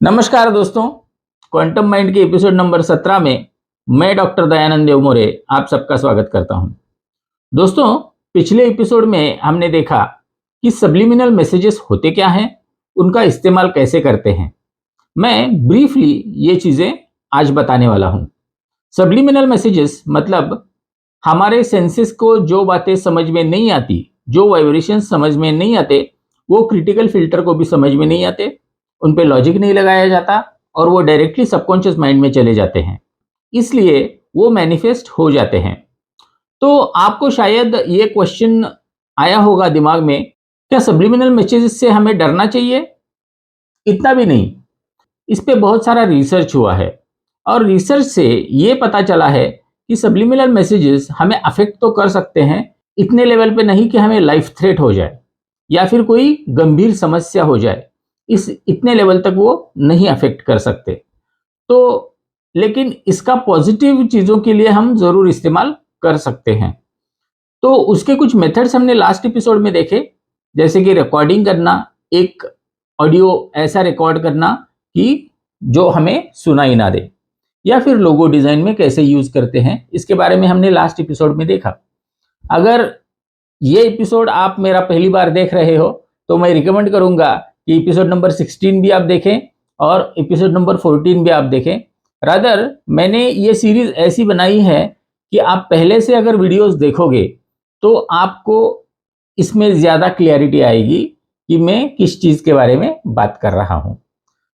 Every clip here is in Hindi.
नमस्कार दोस्तों, क्वांटम माइंड के एपिसोड नंबर 17 में मैं डॉक्टर दयानंद देवमोरे आप सबका स्वागत करता हूं। दोस्तों, पिछले एपिसोड में हमने देखा कि सब्लिमिनल मैसेजेस होते क्या हैं, उनका इस्तेमाल कैसे करते हैं। मैं ब्रीफली ये चीज़ें आज बताने वाला हूं। सब्लिमिनल मैसेजेस मतलब हमारे सेंसेस को जो बातें समझ में नहीं आती, जो वाइब्रेशन समझ में नहीं आते, वो क्रिटिकल फिल्टर को भी समझ में नहीं आते, उन पे लॉजिक नहीं लगाया जाता और वो डायरेक्टली सबकॉन्शियस माइंड में चले जाते हैं। इसलिए वो मैनिफेस्ट हो जाते हैं। तो आपको शायद ये क्वेश्चन आया होगा दिमाग में, क्या सब्लिमिनल मैसेजेस से हमें डरना चाहिए? इतना भी नहीं। इस पे बहुत सारा रिसर्च हुआ है और रिसर्च से ये पता चला है कि सब्लिमिनल मैसेजेस हमें अफेक्ट तो कर सकते हैं, इतने लेवल पे नहीं कि हमें लाइफ थ्रेट हो जाए या फिर कोई गंभीर समस्या हो जाए। इस इतने लेवल तक वो नहीं अफेक्ट कर सकते। तो लेकिन इसका पॉजिटिव चीज़ों के लिए हम ज़रूर इस्तेमाल कर सकते हैं। तो उसके कुछ मेथड्स हमने लास्ट एपिसोड में देखे, जैसे कि रिकॉर्डिंग करना, एक ऑडियो ऐसा रिकॉर्ड करना कि जो हमें सुनाई ना दे, या फिर लोगो डिज़ाइन में कैसे यूज़ करते हैं, इसके बारे में हमने लास्ट एपिसोड में देखा। अगर ये एपिसोड आप मेरा पहली बार देख रहे हो तो मैं रिकमेंड करूंगा कि एपिसोड नंबर 16 भी आप देखें और एपिसोड नंबर 14 भी आप देखें। रादर मैंने ये सीरीज ऐसी बनाई है कि आप पहले से अगर वीडियोस देखोगे तो आपको इसमें ज़्यादा क्लैरिटी आएगी कि मैं किस चीज़ के बारे में बात कर रहा हूँ।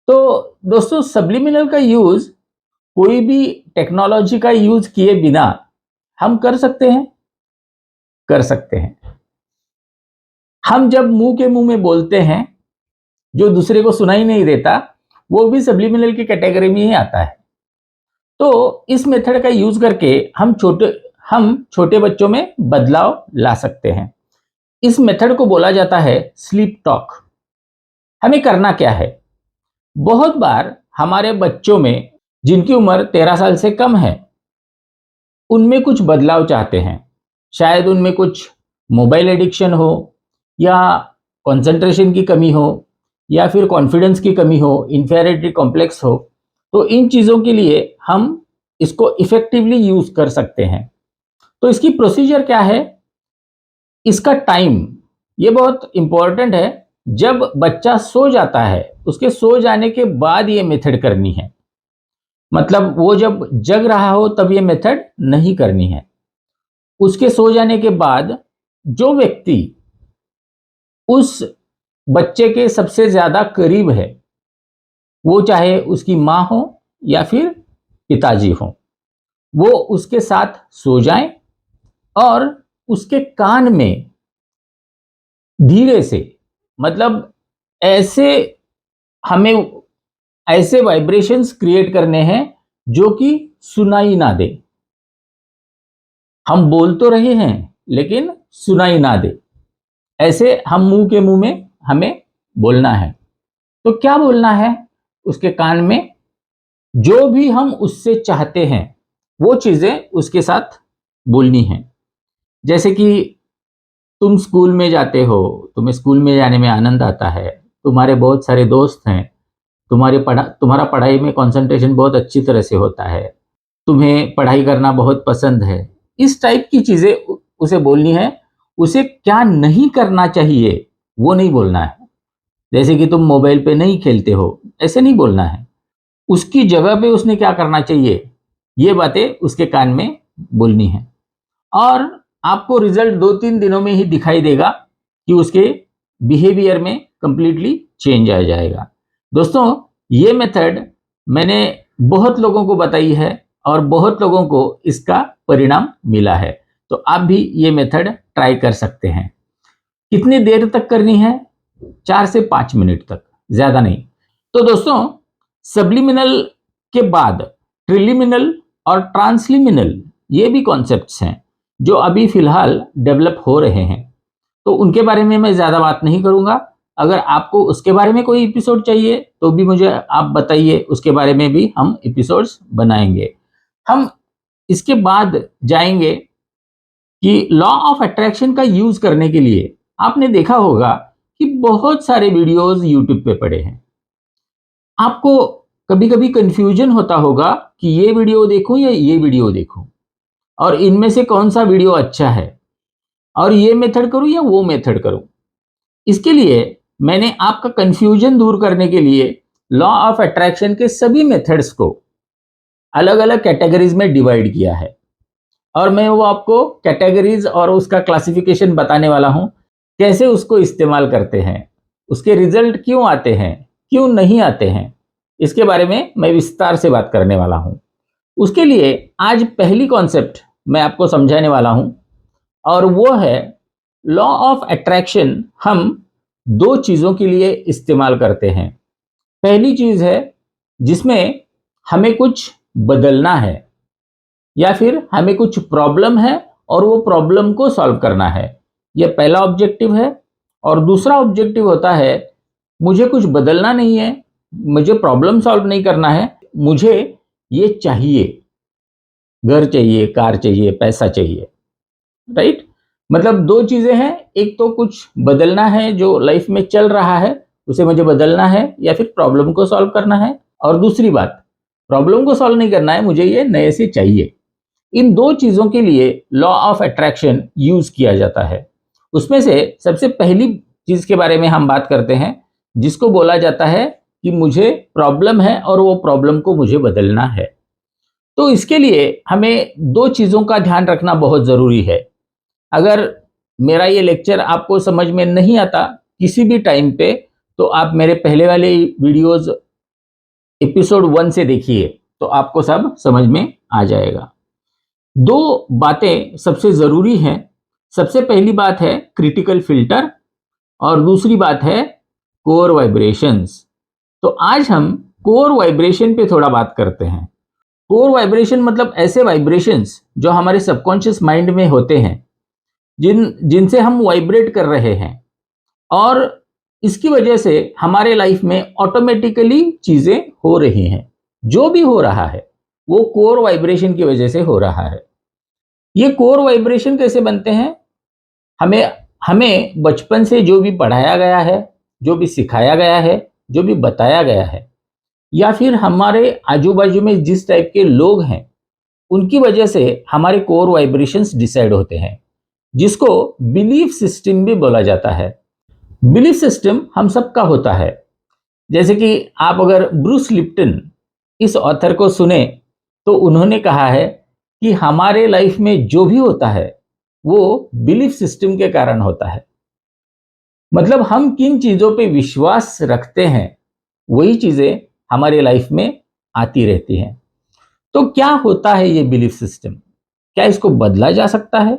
तो दोस्तों, सब्लिमिनल का यूज़ कोई भी टेक्नोलॉजी का यूज़ किए बिना हम कर सकते हैं। कर सकते हैं। हम जब मुंह के मुंह में बोलते हैं, जो दूसरे को सुनाई नहीं देता, वो भी सब्लिमिनल की कैटेगरी में ही आता है। तो इस मेथड का यूज करके हम छोटे बच्चों में बदलाव ला सकते हैं। इस मेथड को बोला जाता है स्लीप टॉक। हमें करना क्या है? बहुत बार हमारे बच्चों में, जिनकी उम्र 13 साल से कम है, उनमें कुछ बदलाव चाहते हैं। शायद उनमें कुछ मोबाइल एडिक्शन हो, या कंसंट्रेशन की कमी हो, या फिर कॉन्फिडेंस की कमी हो, इंफीरियरिटी कॉम्प्लेक्स हो। तो इन चीज़ों के लिए हम इसको इफेक्टिवली यूज कर सकते हैं। तो इसकी प्रोसीजर क्या है? इसका टाइम ये बहुत इंपॉर्टेंट है। जब बच्चा सो जाता है, उसके सो जाने के बाद ये मेथड करनी है। मतलब वो जब जग रहा हो तब ये मेथड नहीं करनी है। उसके सो जाने के बाद जो व्यक्ति उस बच्चे के सबसे ज्यादा करीब है, वो चाहे उसकी माँ हो या फिर पिताजी हो, वो उसके साथ सो जाएं और उसके कान में धीरे से, मतलब ऐसे हमें ऐसे वाइब्रेशंस क्रिएट करने हैं जो कि सुनाई ना दे। हम बोल तो रहे हैं लेकिन सुनाई ना दे, ऐसे हम मुंह के मुंह में हमें बोलना है। तो क्या बोलना है? उसके कान में जो भी हम उससे चाहते हैं वो चीजें उसके साथ बोलनी है। जैसे कि तुम स्कूल में जाते हो, तुम्हें स्कूल में जाने में आनंद आता है, तुम्हारे बहुत सारे दोस्त हैं, तुम्हारा पढ़ाई में कंसंट्रेशन बहुत अच्छी तरह से होता है, तुम्हें पढ़ाई करना बहुत पसंद है। इस टाइप की चीजें उसे बोलनी है। उसे क्या नहीं करना चाहिए वो नहीं बोलना है। जैसे कि तुम मोबाइल पे नहीं खेलते हो, ऐसे नहीं बोलना है। उसकी जगह पे उसने क्या करना चाहिए, ये बातें उसके कान में बोलनी है। और आपको रिजल्ट 2-3 दिनों में ही दिखाई देगा कि उसके बिहेवियर में कंप्लीटली चेंज आ जाएगा। दोस्तों, ये मेथड मैंने बहुत लोगों को बताई है और बहुत लोगों को इसका परिणाम मिला है। तो आप भी ये मेथड ट्राई कर सकते हैं। कितनी देर तक करनी है? 4 से 5 मिनट तक, ज़्यादा नहीं। तो दोस्तों, सब्लिमिनल के बाद ट्रिलिमिनल और ट्रांसलिमिनल ये भी कॉन्सेप्ट्स हैं जो अभी फिलहाल डेवलप हो रहे हैं। तो उनके बारे में मैं ज़्यादा बात नहीं करूँगा। अगर आपको उसके बारे में कोई एपिसोड चाहिए तो भी मुझे आप बताइए, उसके बारे में भी हम एपिसोड्स बनाएंगे। हम इसके बाद जाएंगे कि लॉ ऑफ अट्रैक्शन का यूज़ करने के लिए आपने देखा होगा कि बहुत सारे वीडियोस यूट्यूब पे पड़े हैं। आपको कभी कभी कंफ्यूजन होता होगा कि ये वीडियो देखूं या ये वीडियो देखूं, और इनमें से कौन सा वीडियो अच्छा है, और ये मेथड करूं या वो मेथड करूं। इसके लिए मैंने आपका कंफ्यूजन दूर करने के लिए लॉ ऑफ अट्रैक्शन के सभी मेथड्स को अलग अलग कैटेगरीज में डिवाइड किया है, और मैं वो आपको कैटेगरीज और उसका क्लासिफिकेशन बताने वाला हूं, कैसे उसको इस्तेमाल करते हैं, उसके रिजल्ट क्यों आते हैं, क्यों नहीं आते हैं, इसके बारे में मैं विस्तार से बात करने वाला हूं। उसके लिए आज पहली कॉन्सेप्ट मैं आपको समझाने वाला हूं, और वो है लॉ ऑफ अट्रैक्शन हम दो चीजों के लिए इस्तेमाल करते हैं। पहली चीज है जिसमें हमें कुछ बदलना है, या फिर हमें कुछ प्रॉब्लम है और वो प्रॉब्लम को सॉल्व करना है, यह पहला ऑब्जेक्टिव है। और दूसरा ऑब्जेक्टिव होता है मुझे कुछ बदलना नहीं है, मुझे प्रॉब्लम सॉल्व नहीं करना है, मुझे ये चाहिए, घर चाहिए, कार चाहिए, पैसा चाहिए, राइट। मतलब दो चीजें हैं, एक तो कुछ बदलना है जो लाइफ में चल रहा है उसे मुझे बदलना है, या फिर प्रॉब्लम को सॉल्व करना है, और दूसरी बात प्रॉब्लम को सॉल्व नहीं करना है, मुझे ये नए से चाहिए। इन दो चीजों के लिए लॉ ऑफ अट्रैक्शन यूज किया जाता है। उसमें से सबसे पहली चीज के बारे में हम बात करते हैं, जिसको बोला जाता है कि मुझे प्रॉब्लम है और वो प्रॉब्लम को मुझे बदलना है। तो इसके लिए हमें दो चीजों का ध्यान रखना बहुत जरूरी है। अगर मेरा ये लेक्चर आपको समझ में नहीं आता किसी भी टाइम पे, तो आप मेरे पहले वाले वीडियोस एपिसोड 1 से देखिए, तो आपको सब समझ में आ जाएगा। दो बातें सबसे जरूरी हैं। सबसे पहली बात है क्रिटिकल फिल्टर, और दूसरी बात है कोर वाइब्रेशंस। तो आज हम कोर वाइब्रेशन पे थोड़ा बात करते हैं। कोर वाइब्रेशन मतलब ऐसे वाइब्रेशंस जो हमारे सबकॉन्शियस माइंड में होते हैं, जिनसे हम वाइब्रेट कर रहे हैं, और इसकी वजह से हमारे लाइफ में ऑटोमेटिकली चीजें हो रही हैं। जो भी हो रहा है वो कोर वाइब्रेशन की वजह से हो रहा है। ये कोर वाइब्रेशन कैसे बनते हैं? हमें हमें बचपन से जो भी पढ़ाया गया है, जो भी सिखाया गया है, जो भी बताया गया है, या फिर हमारे आजू बाजू में जिस टाइप के लोग हैं, उनकी वजह से हमारे कोर वाइब्रेशंस डिसाइड होते हैं, जिसको बिलीफ सिस्टम भी बोला जाता है। बिलीफ सिस्टम हम सबका होता है। जैसे कि आप अगर ब्रूस लिप्टन इस ऑथर को सुने, तो उन्होंने कहा है कि हमारे लाइफ में जो भी होता है वो बिलीफ सिस्टम के कारण होता है। मतलब हम किन चीजों पे विश्वास रखते हैं, वही चीजें हमारे लाइफ में आती रहती हैं। तो क्या होता है ये बिलीफ सिस्टम? क्या इसको बदला जा सकता है?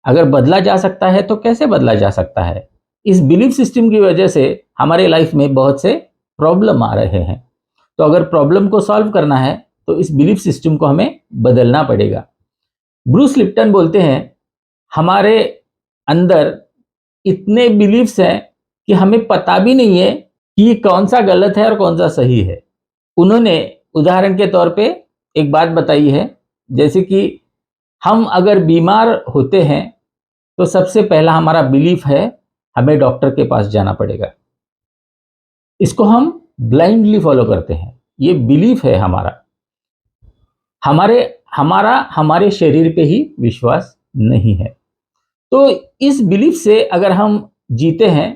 अगर बदला जा सकता है तो कैसे बदला जा सकता है? इस बिलीफ सिस्टम की वजह से हमारे लाइफ में बहुत से प्रॉब्लम आ रहे हैं। तो अगर प्रॉब्लम को सॉल्व करना है तो इस बिलीफ सिस्टम को हमें बदलना पड़ेगा। ब्रूस लिप्टन बोलते हैं हमारे अंदर इतने बिलीफ्स हैं कि हमें पता भी नहीं है कि ये कौन सा गलत है और कौन सा सही है। उन्होंने उदाहरण के तौर पे एक बात बताई है, जैसे कि हम अगर बीमार होते हैं तो सबसे पहला हमारा बिलीफ है हमें डॉक्टर के पास जाना पड़ेगा। इसको हम ब्लाइंडली फॉलो करते हैं, ये बिलीफ है हमारा। हमारे हमारा हमारे शरीर पे ही विश्वास नहीं है। तो इस बिलीफ से अगर हम जीते हैं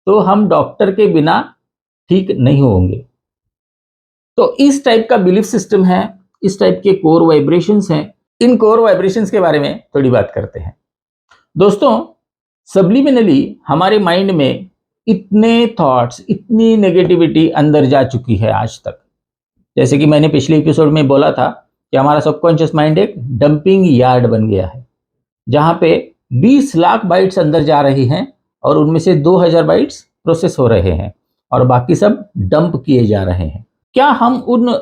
तो हम डॉक्टर के बिना ठीक नहीं होंगे। तो इस टाइप का बिलीफ सिस्टम है, इस टाइप के कोर वाइब्रेशंस हैं। इन कोर वाइब्रेशंस के बारे में थोड़ी बात करते हैं। दोस्तों, सब्लिमिनली हमारे माइंड में इतने थॉट्स, इतनी नेगेटिविटी अंदर जा चुकी है आज तक। जैसे कि मैंने पिछले एपिसोड में बोला था कि हमारा सबकॉन्शियस माइंड एक डंपिंग यार्ड बन गया है, जहां पे 20 लाख बाइट्स अंदर जा रही हैं, और उनमें से 2000 बाइट्स प्रोसेस हो रहे हैं और बाकी सब डंप किए जा रहे हैं। क्या हम उन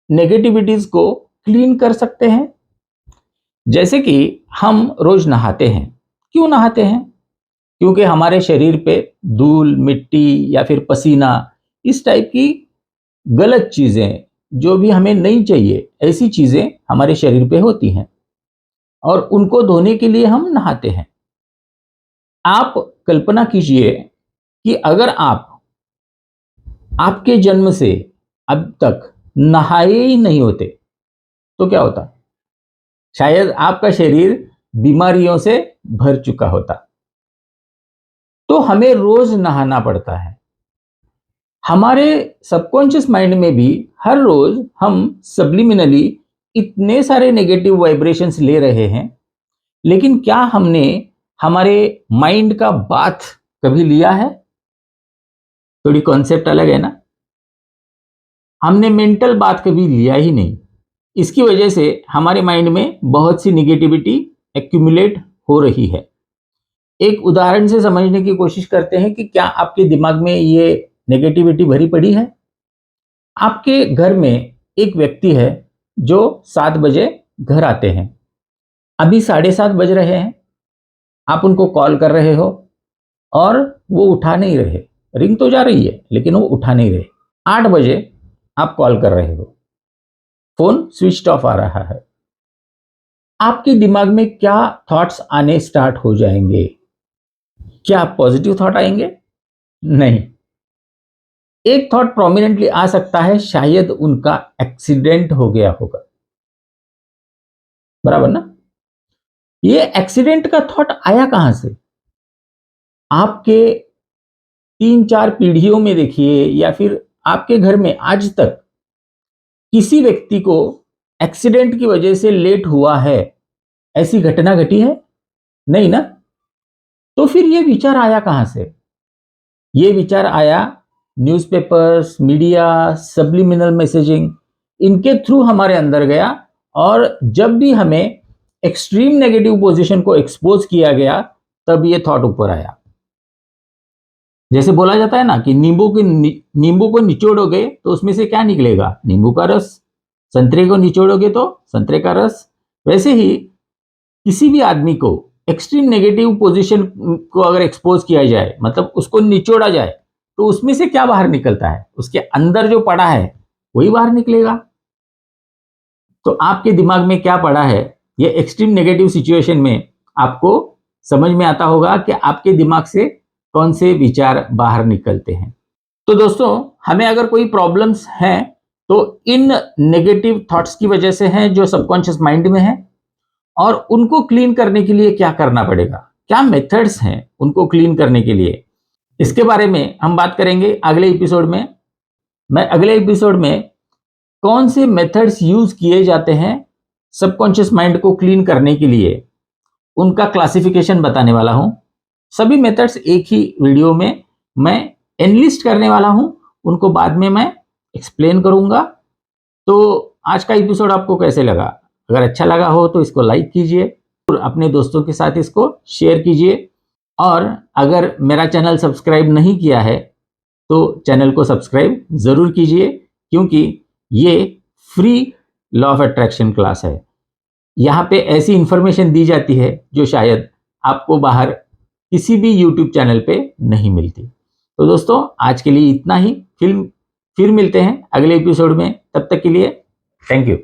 नेगेटिविटीज को क्लीन कर सकते हैं? जैसे कि हम रोज नहाते हैं। क्यों नहाते हैं? क्योंकि हमारे शरीर पे धूल, मिट्टी या फिर पसीना, इस टाइप की गलत चीजें जो भी हमें नहीं चाहिए, ऐसी चीजें हमारे शरीर पे होती हैं, और उनको धोने के लिए हम नहाते हैं। आप कल्पना कीजिए कि अगर आप आपके जन्म से अब तक नहाए ही नहीं होते तो क्या होता? शायद आपका शरीर बीमारियों से भर चुका होता। तो हमें रोज नहाना पड़ता है। हमारे सबकॉन्शियस माइंड में भी हर रोज हम सब्लिमिनली इतने सारे नेगेटिव वाइब्रेशंस ले रहे हैं, लेकिन क्या हमने हमारे माइंड का बाथ कभी लिया है? थोड़ी कॉन्सेप्ट अलग है ना। हमने मेंटल बात कभी लिया ही नहीं। इसकी वजह से हमारे माइंड में बहुत सी निगेटिविटी एक्यूमुलेट हो रही है। एक उदाहरण से समझने की कोशिश करते हैं कि क्या आपके दिमाग में ये नेगेटिविटी भरी पड़ी है? आपके घर में एक व्यक्ति है जो 7 बजे घर आते हैं। अभी 7:30 बज रहे हैं। आप उनको कॉल कर रहे हो और वो उठा नहीं रहे। रिंग तो जा रही है लेकिन वो उठा नहीं रहे। 8 बजे आप कॉल कर रहे हो, फोन स्विच ऑफ आ रहा है। आपके दिमाग में क्या थॉट्स आने स्टार्ट हो जाएंगे? क्या पॉजिटिव थॉट आएंगे? नहीं। एक थॉट प्रोमिनेंटली आ सकता है, शायद उनका एक्सीडेंट हो गया होगा। बराबर ना? ये एक्सीडेंट का थॉट आया कहां से? आपके 3-4 पीढ़ियों में देखिए, या फिर आपके घर में आज तक किसी व्यक्ति को एक्सीडेंट की वजह से लेट हुआ है, ऐसी घटना घटी है? नहीं ना? तो फिर ये विचार आया कहां से? ये विचार आया न्यूज़पेपर्स, मीडिया, सब्लिमिनल मैसेजिंग, इनके थ्रू हमारे अंदर गया। और जब भी हमें एक्सट्रीम नेगेटिव पोजीशन को एक्सपोज किया गया, तब ये थॉट ऊपर आया। जैसे बोला जाता है ना कि नींबू को निचोड़ोगे तो उसमें से क्या निकलेगा? नींबू का रस। संतरे को निचोड़ोगे तो संतरे का रस। वैसे ही किसी भी आदमी को एक्सट्रीम नेगेटिव पोजीशन को अगर एक्सपोज किया जाए, मतलब उसको निचोड़ा जाए, तो उसमें से क्या बाहर निकलता है? उसके अंदर जो पड़ा है वही बाहर निकलेगा। तो आपके दिमाग में क्या पड़ा है, ये एक्सट्रीम नेगेटिव सिचुएशन में आपको समझ में आता होगा कि आपके दिमाग से कौन से विचार बाहर निकलते हैं। तो दोस्तों, हमें अगर कोई प्रॉब्लम्स हैं तो इन नेगेटिव थॉट्स की वजह से हैं जो सबकॉन्शियस माइंड में है। और उनको क्लीन करने के लिए क्या करना पड़ेगा, क्या मेथड्स हैं उनको क्लीन करने के लिए, इसके बारे में हम बात करेंगे अगले एपिसोड में। मैं अगले एपिसोड में कौन से मेथड्स यूज किए जाते हैं सबकॉन्शियस माइंड को क्लीन करने के लिए, उनका क्लासिफिकेशन बताने वाला हूं। सभी मेथड्स एक ही वीडियो में मैं एनलिस्ट करने वाला हूं, उनको बाद में मैं एक्सप्लेन करूंगा। तो आज का एपिसोड आपको कैसे लगा? अगर अच्छा लगा हो तो इसको लाइक कीजिए और अपने दोस्तों के साथ इसको शेयर कीजिए। और अगर मेरा चैनल सब्सक्राइब नहीं किया है तो चैनल को सब्सक्राइब ज़रूर कीजिए, क्योंकि ये free law of attraction class है। यहाँ पे ऐसी इंफॉर्मेशन दी जाती है जो शायद आपको बाहर किसी भी यूट्यूब चैनल पे नहीं मिलती। तो दोस्तों, आज के लिए इतना ही। फिर मिलते हैं अगले एपिसोड में। तब तक के लिए थैंक यू।